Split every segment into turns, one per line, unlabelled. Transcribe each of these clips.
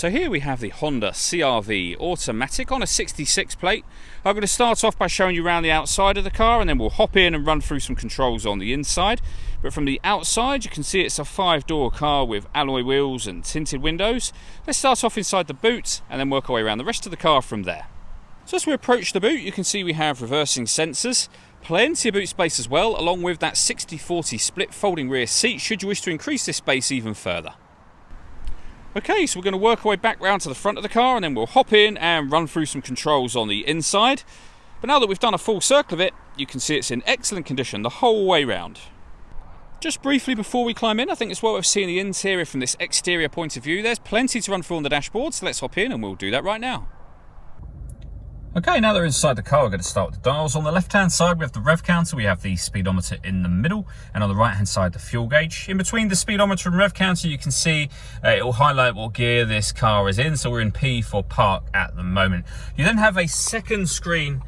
So here we have the Honda CR-V automatic on a 66 plate. I'm going to start off by showing you around the outside of the car, and then we'll hop in and run through some controls on the inside. But from the outside, you can see it's a 5-door car with alloy wheels and tinted windows. Let's start off inside the boot and then work our way around the rest of the car from there. So as we approach the boot, you can see we have reversing sensors, plenty of boot space as well, along with that 60/40 split folding rear seat should you wish to increase this space even further. Okay, so we're going to work our way back round to the front of the car, and then we'll hop in and run through some controls on the inside. But now that we've done a full circle of it, you can see it's in excellent condition the whole way round. Just briefly before we climb in, I think it's well worth seeing the interior from this exterior point of view. There's plenty to run through on the dashboard, so let's hop in and we'll do that right now. Okay, now that we're inside the car, we're going to start with the dials. On the left-hand side, we have the rev counter, we have the speedometer in the middle, and on the right-hand side, the fuel gauge. In between the speedometer and rev counter, you can see it will highlight what gear this car is in, so we're in P for park at the moment. You then have a second screen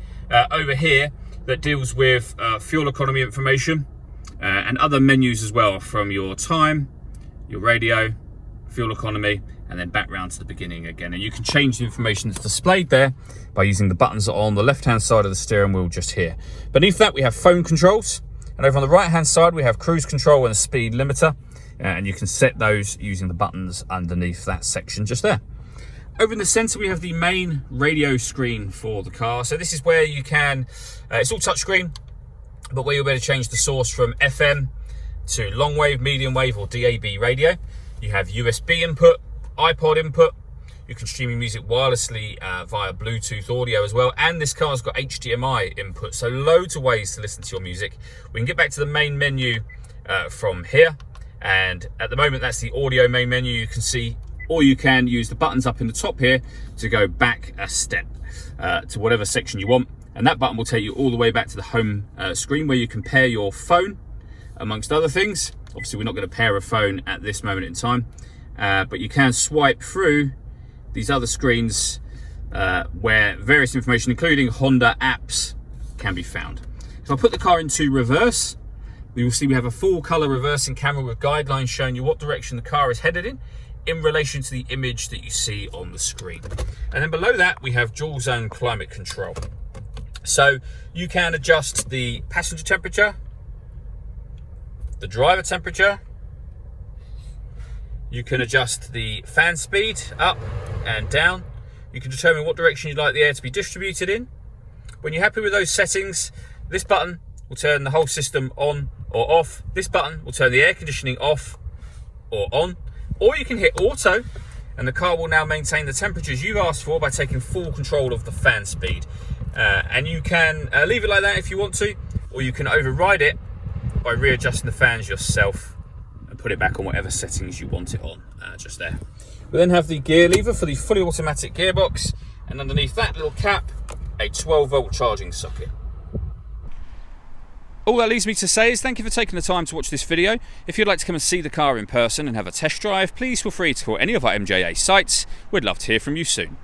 over here that deals with fuel economy information and other menus as well, from your time, your radio, fuel economy, and then back round to the beginning again. And you can change the information that's displayed there by using the buttons on the left-hand side of the steering wheel just here. Beneath that, we have phone controls. And over on the right-hand side, we have cruise control and a speed limiter. And you can set those using the buttons underneath that section just there. Over in the center, we have the main radio screen for the car. So this is where you can, it's all touchscreen, but where you'll be able to change the source from FM to long wave, medium wave, or DAB radio. You have USB input, iPod input. You can stream your music wirelessly via Bluetooth audio as well, and this car's got HDMI input, so loads of ways to listen to your music. We can get back to the main menu from here, and at the moment that's the audio main menu, you can see, or you can use the buttons up in the top here to go back a step to whatever section you want, and that button will take you all the way back to the home screen where you can pair your phone amongst other things. Obviously we're not going to pair a phone at this moment in time. But you can swipe through these other screens where various information, including Honda apps, can be found. If I put the car into reverse, we will see we have a full color reversing camera with guidelines showing you what direction the car is headed in relation to the image that you see on the screen. And then below that, we have dual zone climate control. So you can adjust the passenger temperature, the driver temperature. You can adjust the fan speed up and down. You can determine what direction you'd like the air to be distributed in. When you're happy with those settings, this button will turn the whole system on or off. This button will turn the air conditioning off or on. Or you can hit auto, and the car will now maintain the temperatures you've asked for by taking full control of the fan speed. And you can leave it like that if you want to, or you can override it by readjusting the fans yourself. Put it back on whatever settings you want it on, just there. We then have the gear lever for the fully automatic gearbox, and underneath that little cap, a 12-volt charging socket. All that leaves me to say is thank you for taking the time to watch this video. If you'd like to come and see the car in person and have a test drive, please feel free to call any of our MJA sites. We'd love to hear from you soon.